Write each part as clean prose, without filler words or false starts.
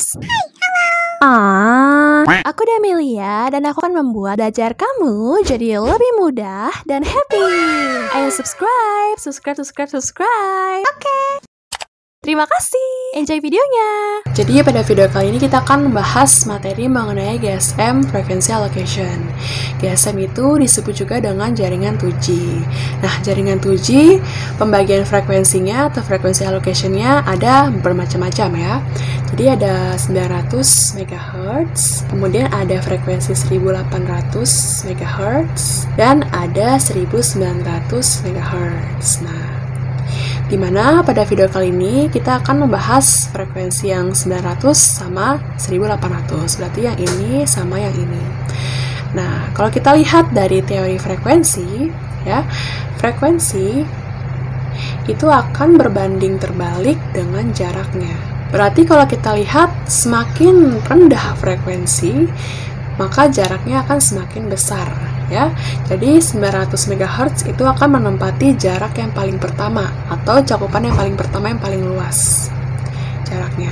Podcast. Aku Damelia dan aku akan membuat belajar kamu jadi lebih mudah dan happy. Ayo subscribe. Oke. Terima kasih. Enjoy videonya. Jadi pada video kali ini kita akan membahas materi mengenai GSM Frequency Allocation. GSM itu disebut juga dengan jaringan 2G. Nah, jaringan 2G pembagian frekuensinya atau frekuensi allocation-nya ada bermacam-macam ya. Jadi ada 900 MHz, kemudian ada frekuensi 1800 MHz, dan ada 1900 MHz. Nah, dimana pada video kali ini kita akan membahas frekuensi yang 900 sama 1800, berarti yang ini sama yang ini. Nah, kalau kita lihat dari teori frekuensi, ya, frekuensi itu akan berbanding terbalik dengan jaraknya. Berarti kalau kita lihat semakin rendah frekuensi, maka jaraknya akan semakin besar, ya. Jadi 900 MHz itu akan menempati jarak yang paling pertama atau cakupan yang paling pertama yang paling luas jaraknya.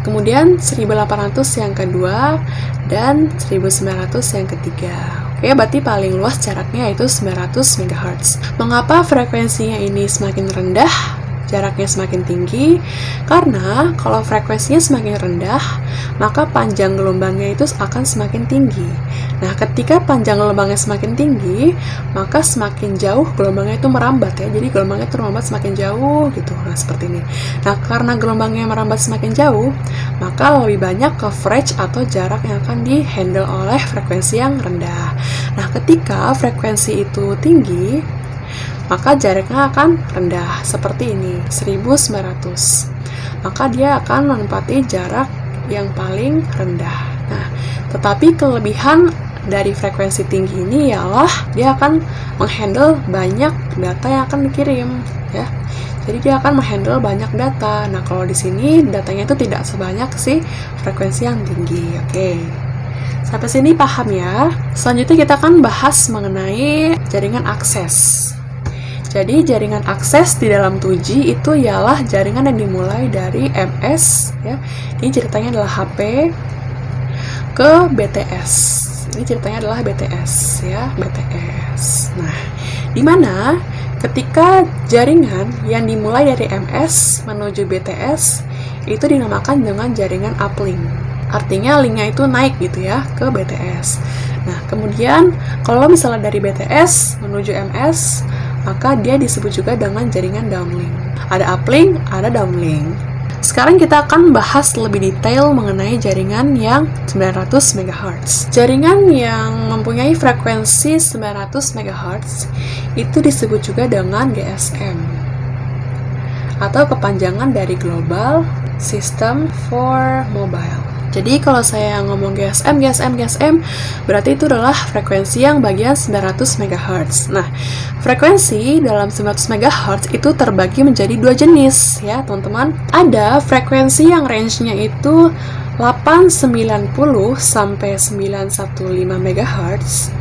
Kemudian 1800 yang kedua dan 1900 yang ketiga. Oke, berarti paling luas jaraknya yaitu 900 MHz. Mengapa frekuensinya ini semakin rendah, jaraknya semakin tinggi? Karena kalau frekuensinya semakin rendah, maka panjang gelombangnya itu akan semakin tinggi. Nah, ketika panjang gelombangnya semakin tinggi, maka semakin jauh gelombangnya itu merambat ya. Jadi gelombangnya itu merambat semakin jauh gitu. Nah, seperti ini. Nah, karena gelombangnya merambat semakin jauh, maka lebih banyak coverage atau jarak yang akan di-handle oleh frekuensi yang rendah. Nah, ketika frekuensi itu tinggi, maka jaraknya akan rendah, seperti ini, 1900. Maka dia akan menempati jarak yang paling rendah. Nah, tetapi kelebihan dari frekuensi tinggi ini ialah dia akan menghandle banyak data yang akan dikirim, ya. Jadi dia akan menghandle banyak data. Nah, kalau di sini datanya itu tidak sebanyak si frekuensi yang tinggi. Oke. Sampai sini paham ya? Selanjutnya kita akan bahas mengenai jaringan akses. Jadi jaringan akses di dalam 2G itu ialah jaringan yang dimulai dari MS, ya. Ini ceritanya adalah HP ke BTS. Ini ceritanya adalah BTS, ya, BTS. Nah, di mana ketika jaringan yang dimulai dari MS menuju BTS itu dinamakan dengan jaringan uplink. Artinya linknya itu naik gitu ya ke BTS. Nah, kemudian kalau misalnya dari BTS menuju MS, maka dia disebut juga dengan jaringan downlink. Ada uplink, ada downlink. Sekarang kita akan bahas lebih detail mengenai jaringan yang 900 MHz. Jaringan yang mempunyai frekuensi 900 MHz itu disebut juga dengan GSM atau kepanjangan dari Global System for Mobile. Jadi kalau saya ngomong GSM, berarti itu adalah frekuensi yang bagian 900 MHz. Nah, frekuensi dalam 900 MHz itu terbagi menjadi dua jenis ya, teman-teman. Ada frekuensi yang range-nya itu 890 sampai 915 MHz.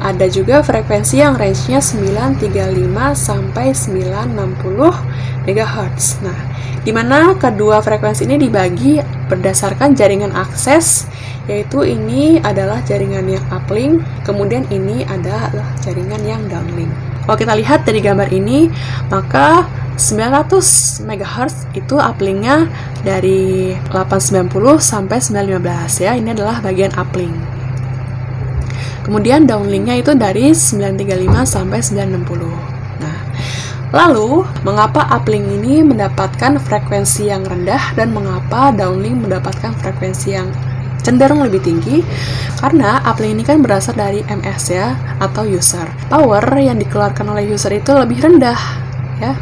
Ada juga frekuensi yang range-nya 935 sampai 960 MHz. Nah, di mana kedua frekuensi ini dibagi berdasarkan jaringan akses, yaitu ini adalah jaringan yang uplink, kemudian ini adalah jaringan yang downlink. Kalau kita lihat dari gambar ini, maka 900 MHz itu uplinknya dari 890 sampai 915 ya, ini adalah bagian uplink. Kemudian downlinknya itu dari 935 sampai 960. Nah, lalu mengapa uplink ini mendapatkan frekuensi yang rendah dan mengapa downlink mendapatkan frekuensi yang cenderung lebih tinggi? Karena uplink ini kan berasal dari MS ya, atau user. Power yang dikeluarkan oleh user itu lebih rendah ya.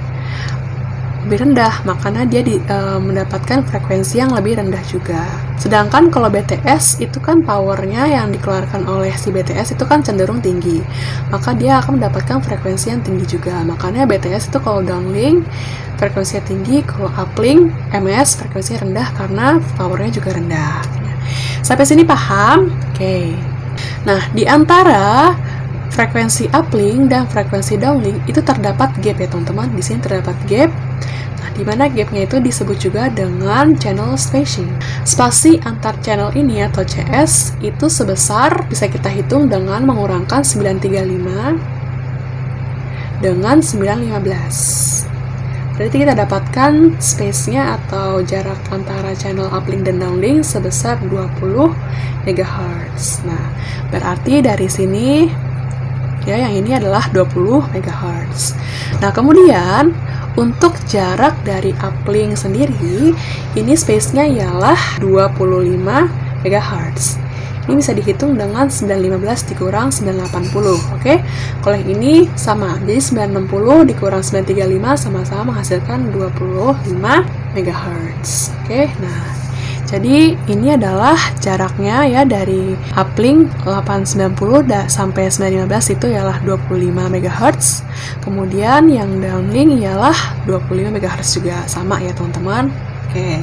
Lebih rendah, makanya dia mendapatkan frekuensi yang lebih rendah juga. Sedangkan kalau BTS itu kan powernya yang dikeluarkan oleh si BTS itu kan cenderung tinggi, maka dia akan mendapatkan frekuensi yang tinggi juga. Makanya BTS itu kalau downlink frekuensinya tinggi, kalau uplink MS frekuensinya rendah karena powernya juga rendah. Sampai sini paham? Oke. Nah, di antara frekuensi uplink dan frekuensi downlink itu terdapat gap ya teman-teman. Di sini terdapat gap. Nah, di mana gapnya itu disebut juga dengan channel spacing. Spasi antar channel ini atau CS itu sebesar, bisa kita hitung dengan mengurangkan 935 dengan 915. Berarti kita dapatkan space-nya atau jarak antara channel uplink dan downlink sebesar 20 MHz. Nah, berarti dari sini ya yang ini adalah 20 MHz. Nah, kemudian untuk jarak dari uplink sendiri, ini space-nya ialah 25 MHz. Ini bisa dihitung dengan 915 dikurang 980, oke? Kalau yang ini sama, jadi 960 dikurang 935 sama-sama menghasilkan 25 MHz, oke? Nah, jadi ini adalah jaraknya ya dari uplink 890 sampai 915 itu ialah 25 MHz. Kemudian yang downlink ialah 25 MHz juga, sama ya teman-teman. Oke,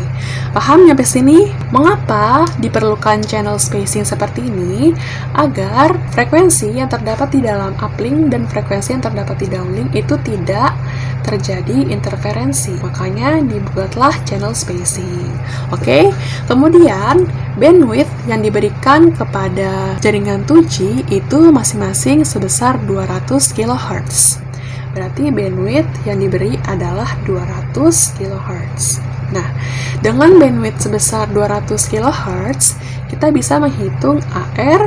paham nyampe sini? Mengapa diperlukan channel spacing seperti ini? Agar frekuensi yang terdapat di dalam uplink dan frekuensi yang terdapat di downlink itu tidak terjadi interferensi. Makanya dibuatlah channel spacing. Oke, kemudian bandwidth yang diberikan kepada jaringan 2G itu masing-masing sebesar 200 kHz. Berarti bandwidth yang diberi adalah 200 kHz. Nah, dengan bandwidth sebesar 200 kHz, kita bisa menghitung AR,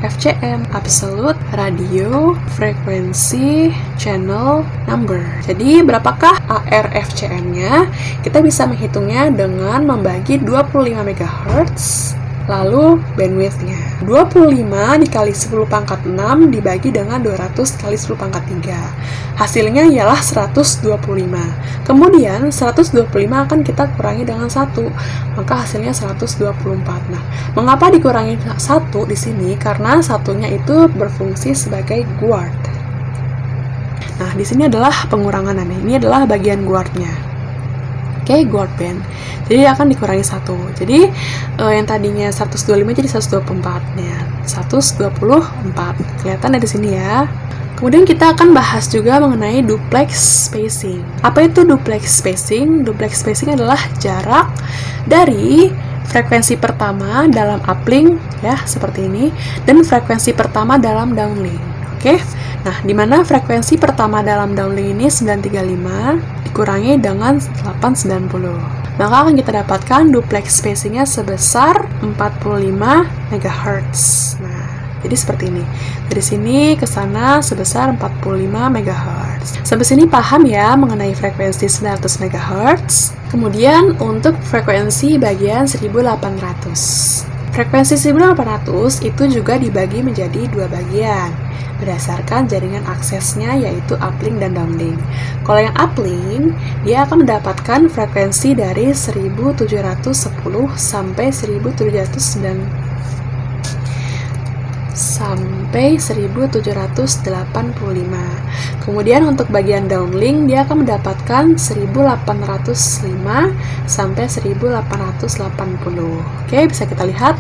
FCM, absolute, radio, frekuensi, channel, number. Jadi, berapakah AR FCM-nya? Kita bisa menghitungnya dengan membagi 25 MHz, lalu bandwidth-nya. 25 dikali 10 pangkat 6 dibagi dengan 200 kali 10 pangkat 3. Hasilnya ialah 125. Kemudian 125 akan kita kurangi dengan 1, maka hasilnya 124. Nah, mengapa dikurangi 1 di sini? Karena satunya itu berfungsi sebagai guard. Nah, di sini adalah pengurangan nih. Ini adalah bagian guardnya. Oke, guard band. Jadi akan dikurangi 1. Jadi yang tadinya 125 jadi 124 nya. 124. Kelihatan dari sini ya. Kemudian kita akan bahas juga mengenai duplex spacing. Apa itu duplex spacing? Duplex spacing adalah jarak dari frekuensi pertama dalam uplink ya, seperti ini, dan frekuensi pertama dalam downlink. Oke. Nah, di mana frekuensi pertama dalam downlink ini 935 dikurangi dengan 890. Maka akan kita dapatkan duplex spacingnya sebesar 45 MHz. Nah, jadi seperti ini. Dari sini ke sana sebesar 45 MHz. Sampai sini paham ya mengenai frekuensi 900 MHz. Kemudian untuk frekuensi bagian 1800. Frekuensi 1800 itu juga dibagi menjadi dua bagian berdasarkan jaringan aksesnya, yaitu uplink dan downlink. Kalau yang uplink, dia akan mendapatkan frekuensi dari 1710 sampai 1785. Kemudian untuk bagian downlink, dia akan mendapatkan 1805 sampai 1880. Oke, bisa kita lihat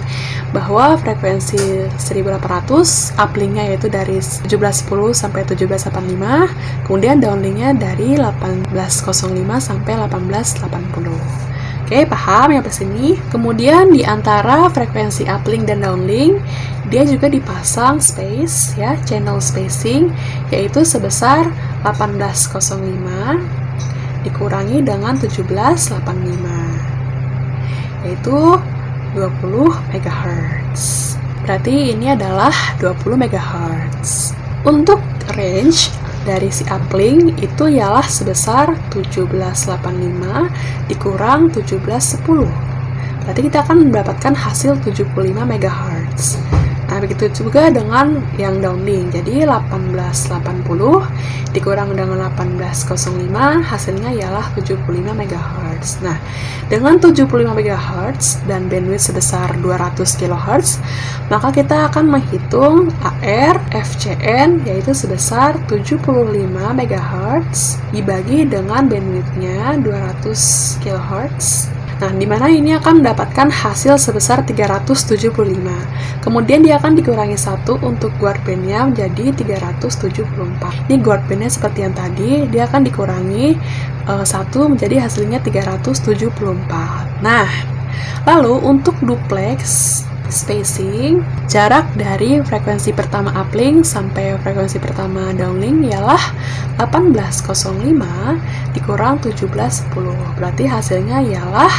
bahwa frekuensi 1800 uplinknya yaitu dari 1710 sampai 1785, kemudian downlinknya dari 1805 sampai 1880. Oke, paham ya sini? Kemudian di antara frekuensi uplink dan downlink, dia juga dipasang space ya, channel spacing, yaitu sebesar 1805 dikurangi dengan 1785, yaitu 20 MHz. Berarti ini adalah 20 MHz. Untuk range dari si uplink itu ialah sebesar 1785 dikurang 1710. Berarti kita akan mendapatkan hasil 75 MHz. Nah, begitu juga dengan yang downlink. Jadi 1880 dikurang dengan 1805, hasilnya ialah 75 MHz. Nah, dengan 75 MHz dan bandwidth sebesar 200 kHz, maka kita akan menghitung AR FCN yaitu sebesar 75 MHz dibagi dengan bandwidthnya 200 kHz. Nah, di mana ini akan mendapatkan hasil sebesar 375. Kemudian dia akan dikurangi 1 untuk guard bandnya menjadi 374. Ini guard bandnya seperti yang tadi, dia akan dikurangi 1 menjadi hasilnya 374. Nah, lalu untuk duplex spacing, jarak dari frekuensi pertama uplink sampai frekuensi pertama downlink ialah 1805 dikurang 1710. Berarti hasilnya ialah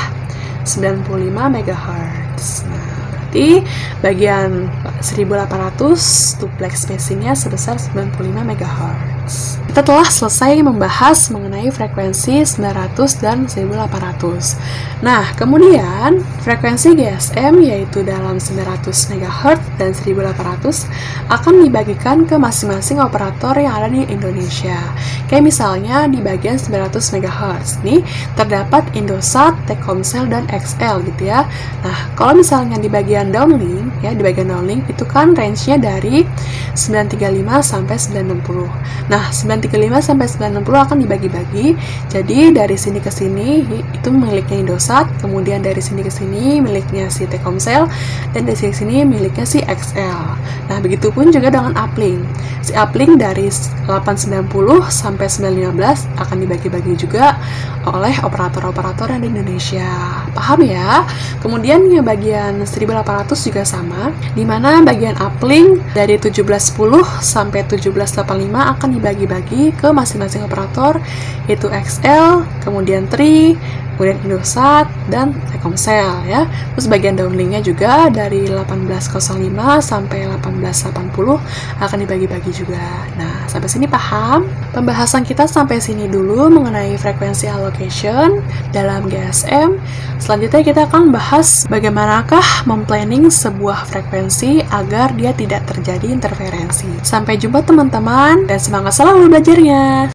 95 MHz. Nah, berarti bagian 1800 duplex spacingnya sebesar 95 MHz. Kita telah selesai membahas mengenai frekuensi 900 dan 1800. Nah, kemudian frekuensi GSM yaitu dalam 900 MHz dan 1800 akan dibagikan ke masing-masing operator yang ada di Indonesia. Kayak misalnya di bagian 900 MHz nih terdapat Indosat, Telkomsel, dan XL gitu ya. Nah, kalau misalnya di bagian downlink ya, di bagian downlink itu kan range-nya dari 935 sampai 960. Nah, 935 sampai 960 akan dibagi-bagi. Jadi dari sini ke sini itu miliknya Indosat, kemudian dari sini ke sini miliknya si Telkomsel, dan dari sini ke sini miliknya si XL. Nah, begitupun juga dengan uplink. Si uplink dari 890 sampai 915 akan dibagi-bagi juga oleh operator-operator yang di Indonesia. Paham ya? Kemudian yang bagian 1800 juga sama, di mana bagian uplink dari 1710 sampai 1785 akan dibagi-bagi ke masing-masing operator, yaitu XL, kemudian Tri, kemudian Indosat, dan Telkomsel ya. Terus bagian downlinknya juga dari 1805 sampai 1880 akan dibagi-bagi juga. Nah, sampai sini paham? Pembahasan kita sampai sini dulu mengenai frekuensi allocation dalam GSM. Selanjutnya kita akan bahas bagaimanakah memplanning sebuah frekuensi agar dia tidak terjadi interferensi. Sampai jumpa teman-teman, dan semangat selalu belajarnya!